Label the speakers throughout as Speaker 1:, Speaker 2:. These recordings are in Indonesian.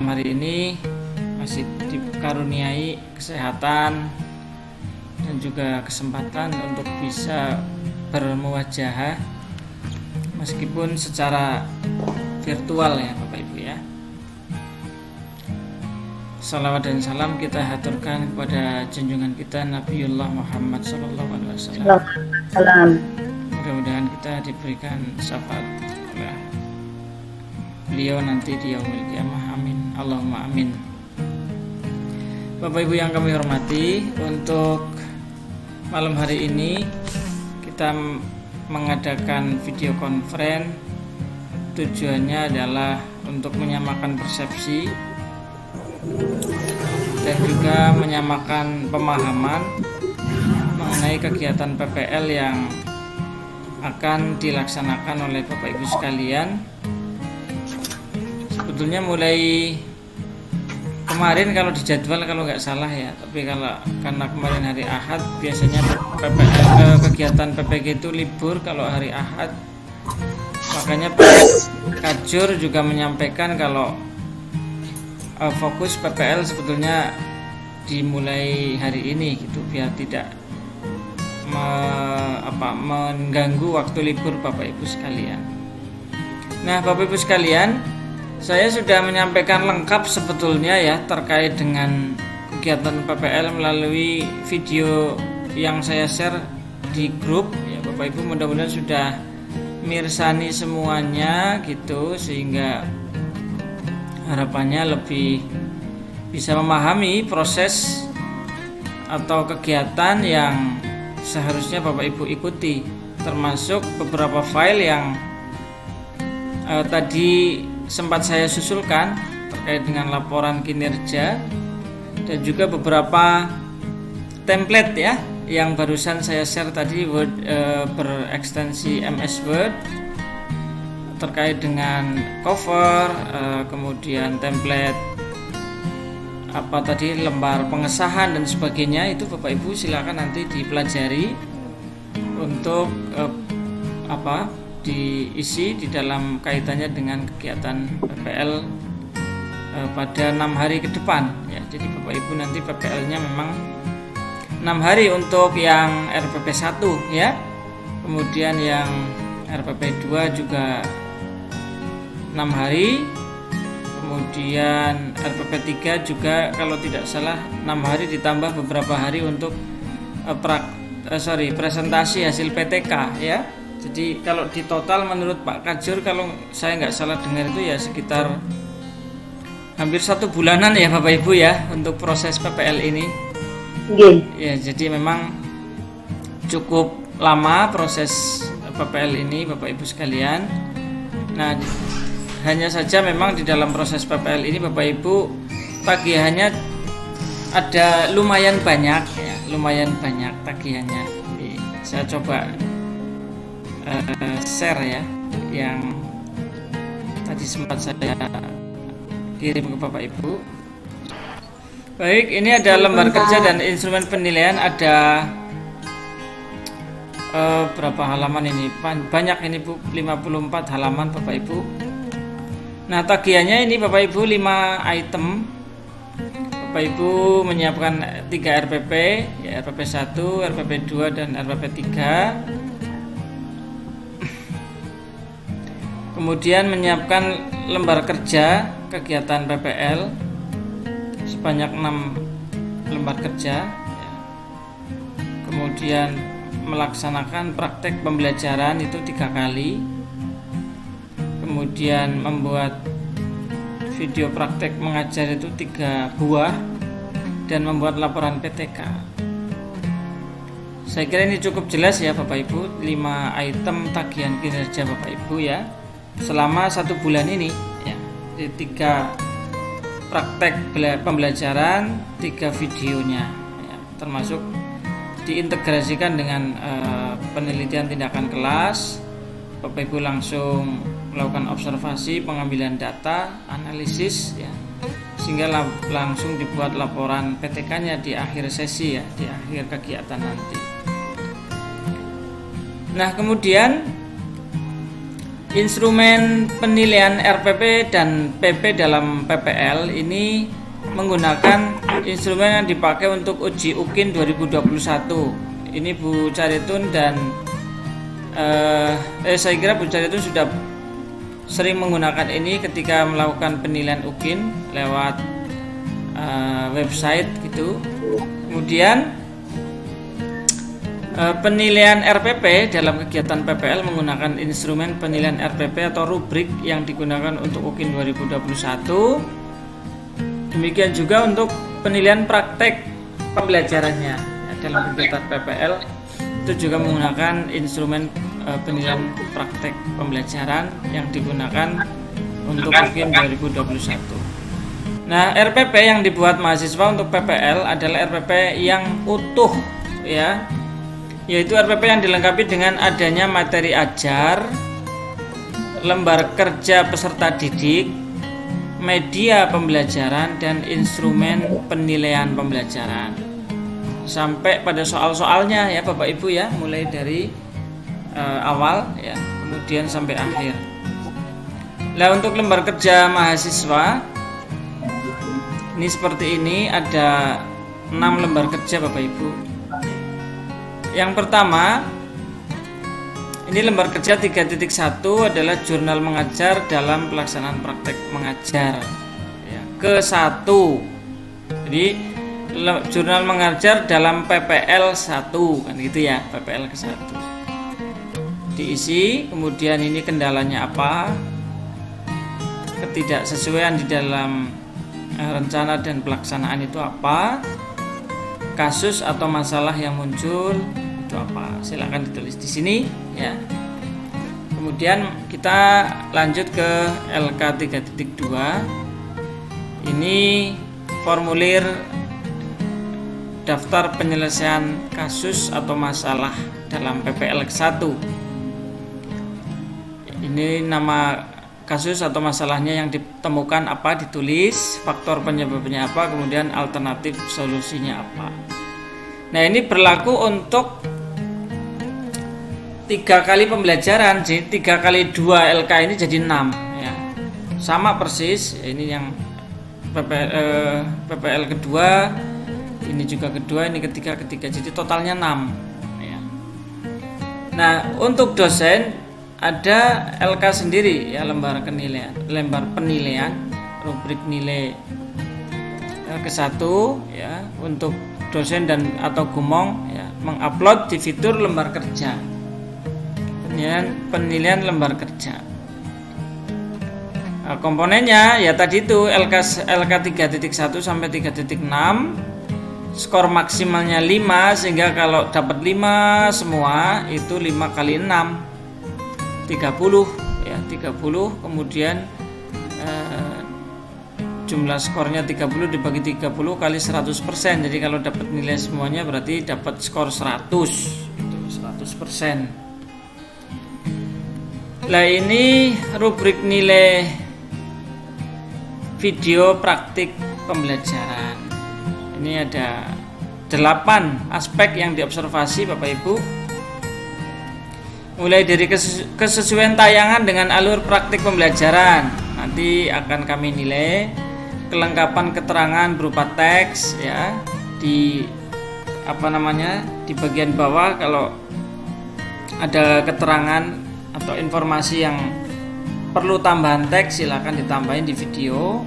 Speaker 1: hari ini masih dikaruniai kesehatan dan juga kesempatan untuk bisa bermuwajahah meskipun secara virtual ya Bapak Ibu ya. Salawat dan salam kita haturkan kepada junjungan kita Nabiullah Muhammad SAW.
Speaker 2: Salam.
Speaker 1: Mudah-mudahan kita diberikan syafaat oleh beliau nanti di yaumil qiyamah. Amin. Allahumma amin. Bapak Ibu yang kami hormati, untuk malam hari ini kita mengadakan video conference. Tujuannya adalah untuk menyamakan persepsi dan juga menyamakan pemahaman mengenai kegiatan PPL yang akan dilaksanakan oleh Bapak Ibu sekalian. Sebetulnya mulai kemarin kalau di jadwal kalau nggak salah ya, tapi karena kemarin hari Ahad biasanya kegiatan PPG itu libur kalau hari Ahad, makanya Kajur juga menyampaikan kalau fokus PPL sebetulnya dimulai hari ini gitu, biar tidak mengganggu waktu libur Bapak Ibu sekalian. Nah Bapak Ibu sekalian, saya sudah menyampaikan lengkap sebetulnya ya terkait dengan kegiatan PPL melalui video yang saya share di grup ya Bapak Ibu. Mudah-mudahan sudah mirsani semuanya gitu, sehingga harapannya lebih bisa memahami proses atau kegiatan yang seharusnya Bapak Ibu ikuti, termasuk beberapa file yang tadi sempat saya susulkan terkait dengan laporan kinerja dan juga beberapa template ya yang barusan saya share tadi, berekstensi MS Word terkait dengan cover, kemudian template lembar pengesahan dan sebagainya. Itu Bapak Ibu silakan nanti dipelajari untuk diisi di dalam kaitannya dengan kegiatan PPL pada 6 hari ke depan ya. Jadi Bapak Ibu nanti PPL-nya memang 6 hari untuk yang RPP 1 ya. Kemudian yang RPP 2 juga 6 hari. Kemudian RPP 3 juga kalau tidak salah 6 hari ditambah beberapa hari untuk presentasi hasil PTK ya. Jadi kalau di total menurut Pak Kajur, kalau saya nggak salah dengar itu ya sekitar hampir 1 bulanan ya Bapak Ibu ya untuk proses PPL ini. Ya, jadi memang cukup lama proses PPL ini Bapak Ibu sekalian. Nah, hanya saja memang di dalam proses PPL ini Bapak Ibu tagihannya ada lumayan banyak ya, lumayan banyak tagihannya. Jadi, saya coba share ya yang tadi sempat saya kirim ke Bapak Ibu. Baik, ini ada lembar kerja dan instrumen penilaian, ada berapa halaman ini? Banyak ini Bu, 54 halaman Bapak Ibu. Nah, tagihannya ini Bapak Ibu 5 item. Bapak Ibu menyiapkan 3 RPP, ya RPP 1, RPP 2 dan RPP 3. Kemudian menyiapkan lembar kerja kegiatan PPL sebanyak 6 lembar kerja. Kemudian melaksanakan praktek pembelajaran itu 3 kali. Kemudian membuat video praktek mengajar itu 3 buah dan membuat laporan PTK. Saya kira ini cukup jelas ya Bapak Ibu, 5 item tagihan kinerja Bapak Ibu ya selama 1 bulan ini ya. Jadi 3 praktek pembelajaran, 3 videonya ya, termasuk diintegrasikan dengan penelitian tindakan kelas. Bapak Ibu langsung melakukan observasi, pengambilan data, analisis ya, sehingga langsung dibuat laporan PTK-nya di akhir sesi ya, di akhir kegiatan nanti. Nah, kemudian Instrumen penilaian RPP dan PP dalam PPL ini menggunakan instrumen yang dipakai untuk uji UKIN 2021. Ini Bu Caritun dan saya kira Bu Caritun sudah sering menggunakan ini ketika melakukan penilaian UKIN lewat website gitu. Kemudian penilaian RPP dalam kegiatan PPL menggunakan instrumen penilaian RPP atau rubrik yang digunakan untuk UKIN 2021. Demikian juga untuk penilaian praktek pembelajarannya dalam kegiatan PPL itu juga menggunakan instrumen penilaian praktek pembelajaran yang digunakan untuk UKIN 2021. Nah, RPP yang dibuat mahasiswa untuk PPL adalah RPP yang utuh ya, yaitu RPP yang dilengkapi dengan adanya materi ajar, lembar kerja peserta didik, media pembelajaran, dan instrumen penilaian pembelajaran. Sampai pada soal-soalnya ya Bapak Ibu ya, mulai dari awal ya, kemudian sampai akhir. Nah, untuk lembar kerja mahasiswa ini seperti ini, ada 6 lembar kerja Bapak Ibu. Yang pertama, ini lembar kerja 3.1 adalah jurnal mengajar dalam pelaksanaan praktek mengajar ya, ke-1. Jadi jurnal mengajar dalam PPL 1 kan gitu ya, PPL ke-1. Diisi, kemudian ini kendalanya apa, ketidaksesuaian di dalam rencana dan pelaksanaan itu apa, kasus atau masalah yang muncul itu apa, silakan ditulis di sini ya. Kemudian kita lanjut ke LK 3.2. Ini formulir daftar penyelesaian kasus atau masalah dalam PPL 1. Ini nama kasus atau masalahnya yang ditemukan apa, ditulis, faktor penyebabnya apa, kemudian alternatif solusinya apa. Nah, ini berlaku untuk 3 kali pembelajaran. Jadi 3 kali 2 LK ini jadi 6 ya. Sama persis, ini yang PPL kedua, ini juga kedua, ini ketiga, jadi totalnya 6 ya. Nah, untuk dosen ada LK sendiri ya, lembar penilaian, rubrik nilai ke-1 ya, untuk dosen dan atau gumong ya, mengupload di fitur lembar kerja. Penilaian lembar kerja. Nah, komponennya ya tadi itu LK 3.1 sampai 3.6. Skor maksimalnya 5, sehingga kalau dapat 5 semua itu 5 kali 6 30 ya, 30. Kemudian jumlah skornya 30 dibagi 30 kali 100%. Jadi kalau dapat nilai semuanya berarti dapat skor 100 itu 100%. Nah, ini rubrik nilai video praktik pembelajaran. Ini ada 8 aspek yang diobservasi Bapak Ibu. Mulai dari kesesuaian tayangan dengan alur praktik pembelajaran, nanti akan kami nilai. Kelengkapan keterangan berupa teks ya, di di bagian bawah kalau ada keterangan atau informasi yang perlu tambahan teks silakan ditambahin di video.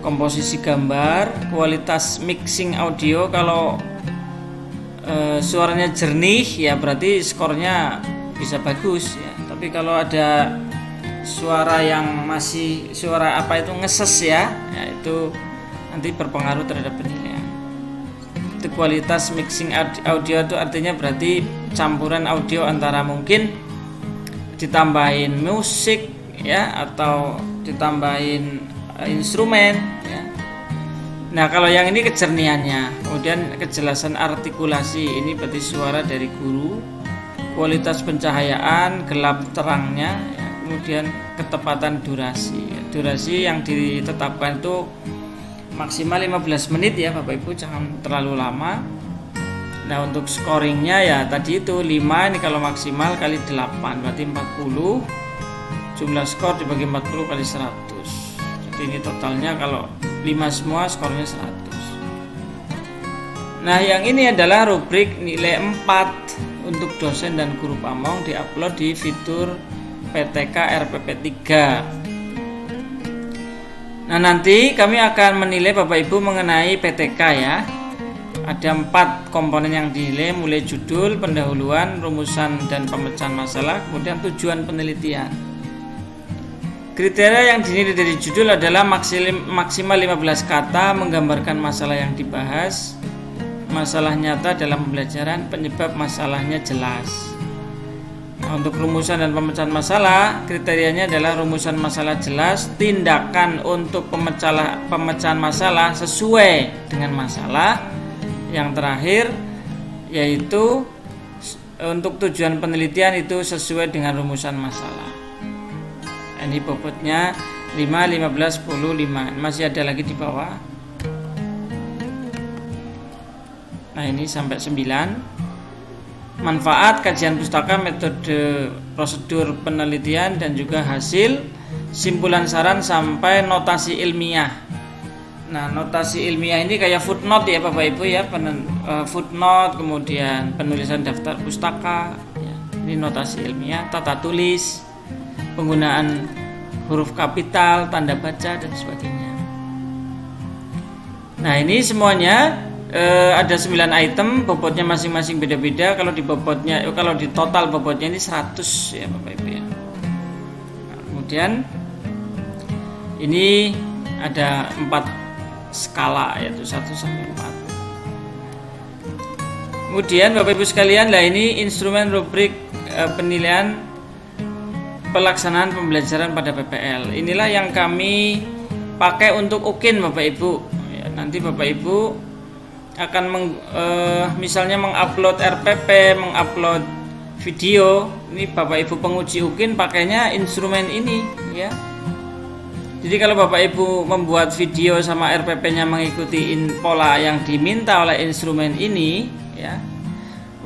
Speaker 1: Komposisi gambar, kualitas mixing audio, kalau suaranya jernih ya berarti skornya bisa bagus ya. Tapi kalau ada suara yang masih ngeses ya, itu nanti berpengaruh terhadap penilaian. Itu kualitas mixing audio itu artinya berarti campuran audio antara mungkin ditambahin musik ya, atau ditambahin instrumen ya. Nah, kalau yang ini kejernihannya, kemudian kejelasan artikulasi, ini berarti suara dari guru, kualitas pencahayaan, gelap terangnya ya. Kemudian ketepatan durasi ya. Durasi yang ditetapkan itu maksimal 15 menit ya Bapak Ibu, jangan terlalu lama. Nah, untuk scoringnya ya tadi itu 5, ini kalau maksimal kali 8 berarti 40. jumlah skor dibagi 40 kali 100. Jadi ini totalnya kalau 5 semua skornya 100. Nah, yang ini adalah rubrik nilai 4 untuk dosen dan guru pamong, diupload di fitur PTK RPP 3. Nah, nanti kami akan menilai Bapak Ibu mengenai PTK ya. Ada 4 komponen yang dinilai, mulai judul, pendahuluan, rumusan dan pemecahan masalah, kemudian tujuan penelitian. Kriteria yang dinilai dari judul adalah maksimal 15 kata menggambarkan masalah yang dibahas, masalah nyata dalam pembelajaran, penyebab masalahnya jelas. Nah, untuk rumusan dan pemecahan masalah, kriterianya adalah rumusan masalah jelas, tindakan untuk pemecahan masalah sesuai dengan masalah. Yang terakhir yaitu untuk tujuan penelitian itu sesuai dengan rumusan masalah. Ini bobotnya 5, 15, 10, 5. Masih ada lagi di bawah. Nah, ini sampai 9. Manfaat kajian pustaka, metode prosedur penelitian dan juga hasil, simpulan saran sampai notasi ilmiah. Nah, notasi ilmiah ini kayak footnote ya Bapak Ibu ya, footnote, kemudian penulisan daftar pustaka ya. Ini notasi ilmiah, tata tulis, penggunaan huruf kapital, tanda baca dan sebagainya. Nah, ini semuanya ada 9 item, bobotnya masing-masing beda-beda. Kalau di total bobotnya ini 100 ya Bapak Ibu ya. Nah, kemudian ini ada 4 skala, yaitu 1 sampai 4. Kemudian Bapak Ibu sekalian, ini instrumen rubrik penilaian pelaksanaan pembelajaran pada PPL. Inilah yang kami pakai untuk UKIN Bapak Ibu ya. Nanti Bapak Ibu akan misalnya mengupload RPP, mengupload video. Ini Bapak Ibu penguji UKIN pakainya instrumen ini ya. Jadi kalau Bapak Ibu membuat video sama RPP-nya mengikuti pola yang diminta oleh instrumen ini ya,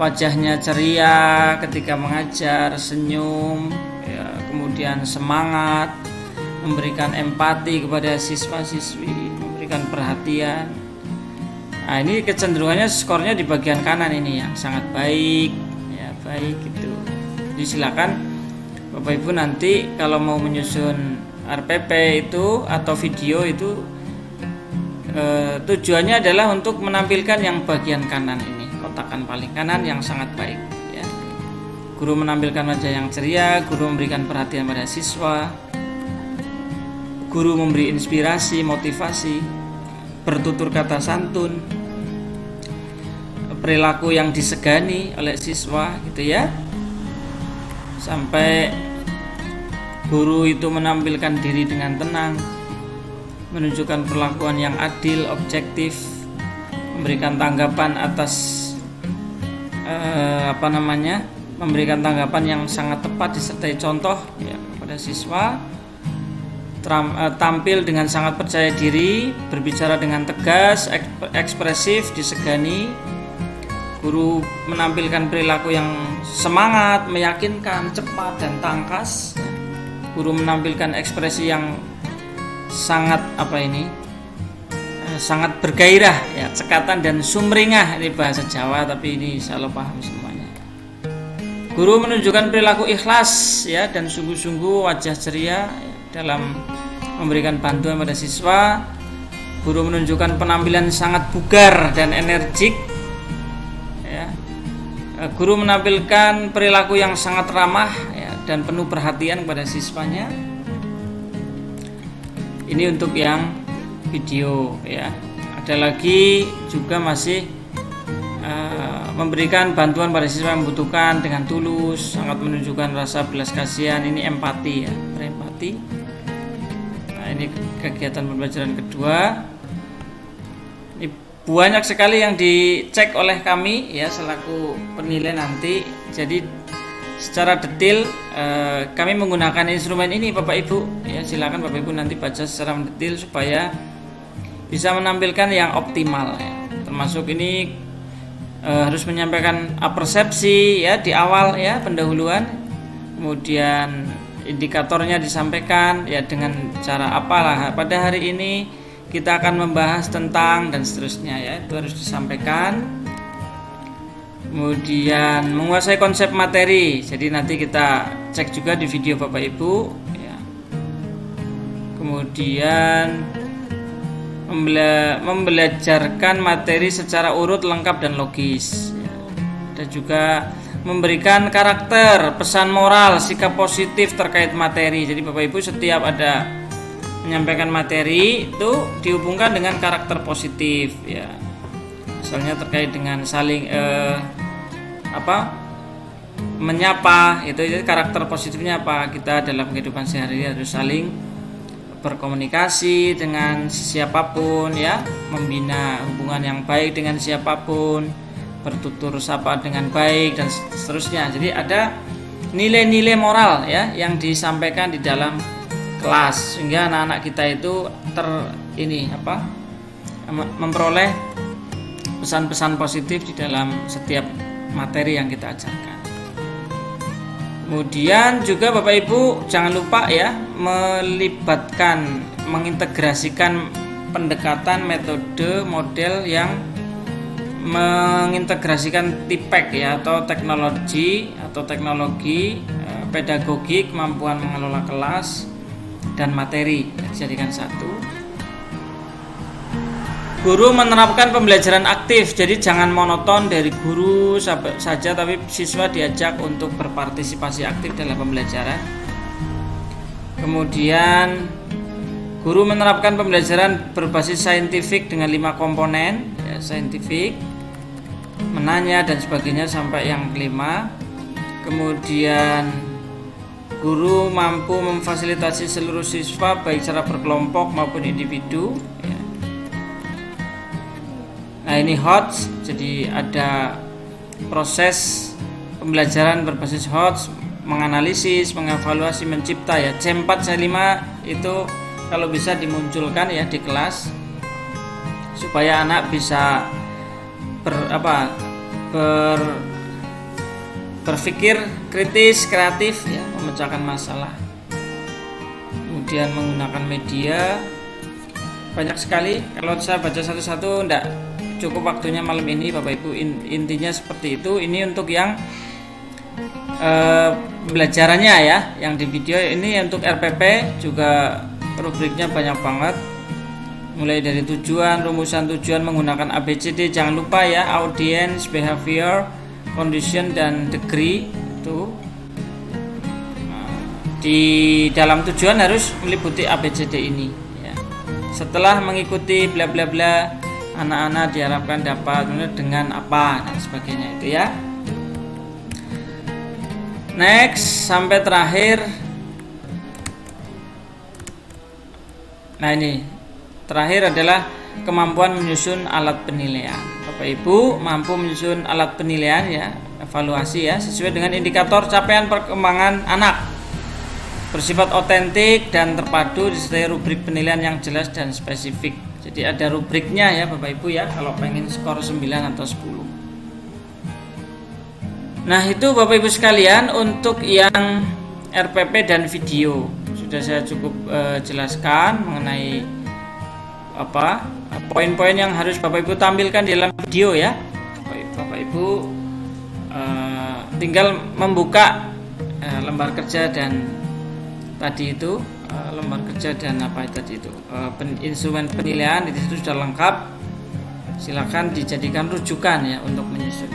Speaker 1: wajahnya ceria ketika mengajar, senyum ya, kemudian semangat, memberikan empati kepada siswa-siswi, memberikan perhatian. Nah, ini kecenderungannya skornya di bagian kanan ini yang sangat baik ya, baik gitu. Jadi silakan Bapak Ibu nanti kalau mau menyusun RPP itu atau video itu tujuannya adalah untuk menampilkan yang bagian kanan ini, kotakan paling kanan yang sangat baik ya. Guru menampilkan wajah yang ceria, guru memberikan perhatian pada siswa, guru memberi inspirasi, motivasi, bertutur kata santun, perilaku yang disegani oleh siswa gitu ya. Sampai guru itu menampilkan diri dengan tenang, menunjukkan perlakuan yang adil, objektif, memberikan tanggapan atas memberikan tanggapan yang sangat tepat disertai contoh ya, kepada siswa, tampil dengan sangat percaya diri, berbicara dengan tegas, ekspresif, disegani. Guru menampilkan perilaku yang semangat, meyakinkan, cepat dan tangkas. Guru menampilkan ekspresi yang sangat sangat bergairah ya, cekatan dan sumringah. Ini bahasa Jawa tapi ini saya paham semuanya. Guru menunjukkan perilaku ikhlas ya dan sungguh-sungguh, wajah ceria ya, dalam memberikan bantuan pada siswa. Guru menunjukkan penampilan sangat bugar dan energik ya. Guru menampilkan perilaku yang sangat ramah ya, dan penuh perhatian kepada siswanya. Ini untuk yang video ya. Ada lagi juga masih memberikan bantuan pada siswa yang membutuhkan dengan tulus, sangat menunjukkan rasa belas kasihan. Ini empati ya, berempati. Nah, ini kegiatan pembelajaran kedua. Ini banyak sekali yang dicek oleh kami ya selaku penilai nanti. Jadi secara detail kami menggunakan instrumen ini Bapak Ibu ya, silakan Bapak Ibu nanti baca secara mendetail supaya bisa menampilkan yang optimal ya. Termasuk ini harus menyampaikan persepsi ya di awal ya, pendahuluan. Kemudian indikatornya disampaikan ya dengan cara apalah. Pada hari ini kita akan membahas tentang dan seterusnya ya, itu harus disampaikan. Kemudian menguasai konsep materi, jadi nanti kita cek juga di video Bapak Ibu ya. Kemudian membelajarkan materi secara urut, lengkap dan logis ya. Dan juga memberikan karakter, pesan moral, sikap positif terkait materi. Jadi Bapak Ibu setiap ada menyampaikan materi itu dihubungkan dengan karakter positif ya. Misalnya terkait dengan saling menyapa, itu karakter positifnya apa? Kita dalam kehidupan sehari-hari harus saling berkomunikasi dengan siapapun ya, membina hubungan yang baik dengan siapapun, bertutur sapa dengan baik dan seterusnya. Jadi ada nilai-nilai moral ya yang disampaikan di dalam kelas sehingga anak-anak kita itu memperoleh pesan-pesan positif di dalam setiap materi yang kita ajarkan. Kemudian juga Bapak Ibu jangan lupa ya mengintegrasikan pendekatan metode model yang mengintegrasikan TIPEK ya, atau teknologi pedagogi, kemampuan mengelola kelas dan materi dijadikan satu. Guru menerapkan pembelajaran aktif, jadi jangan monoton dari guru saja, tapi siswa diajak untuk berpartisipasi aktif dalam pembelajaran. Kemudian guru menerapkan pembelajaran berbasis saintifik dengan 5 komponen ya, saintifik, menanya dan sebagainya sampai yang kelima. Kemudian guru mampu memfasilitasi seluruh siswa baik secara berkelompok maupun individu ya. Nah ini HOTS, jadi ada proses pembelajaran berbasis HOTS, menganalisis, mengevaluasi, mencipta ya. C4 C5 itu kalau bisa dimunculkan ya di kelas supaya anak bisa berpikir kritis, kreatif ya, memecahkan masalah. Kemudian menggunakan media banyak sekali, kalau saya baca satu-satu enggak cukup waktunya malam ini Bapak Ibu. Intinya seperti itu. Ini untuk yang pembelajarannya ya, yang di video ini. Untuk RPP juga rubriknya banyak banget, mulai dari tujuan, rumusan tujuan menggunakan ABCD. Jangan lupa ya, audience, behavior, condition dan degree itu di dalam tujuan harus meliputi ABCD ini ya. Setelah mengikuti bla bla bla, anak-anak diharapkan dapat dengan apa dan sebagainya itu ya. Next sampai terakhir. Nah ini terakhir adalah kemampuan menyusun alat penilaian. Bapak Ibu mampu menyusun alat penilaian ya, evaluasi ya, sesuai dengan indikator capaian perkembangan anak, bersifat otentik dan terpadu, disertai rubrik penilaian yang jelas dan spesifik. Jadi ada rubriknya ya Bapak Ibu ya, kalau pengen skor 9 atau 10. Nah itu Bapak Ibu sekalian untuk yang RPP dan video. Sudah saya cukup jelaskan mengenai poin-poin yang harus Bapak Ibu tampilkan di dalam video ya. Bapak Ibu tinggal membuka lembar kerja dan tadi itu lembar kerja dan instrumen penilaian di situ sudah lengkap. Silakan dijadikan rujukan ya untuk menyusun.